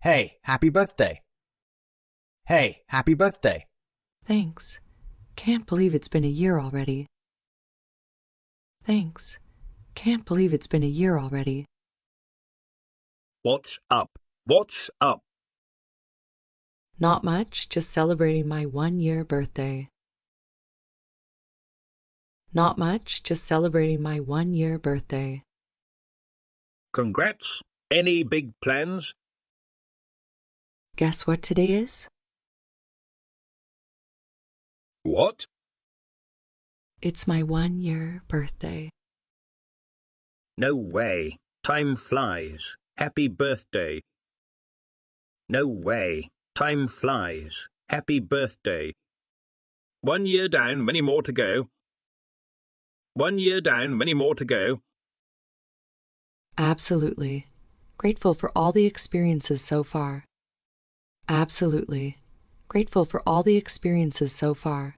Hey, happy birthday. Hey, happy birthday. Thanks. Can't believe it's been a year already. Thanks. Can't believe it's been a year already. What's up? What's up? Not much, just celebrating my 1-year birthday. Not much, just celebrating my 1-year birthday. Congrats. Any big plans? Guess what today is? What? It's my 1-year birthday. No way. Time flies. Happy birthday. No way. Time flies. Happy birthday. 1 year down, many more to go. 1 year down, many more to go. Absolutely. Grateful for all the experiences so far. Absolutely. Grateful for all the experiences so far.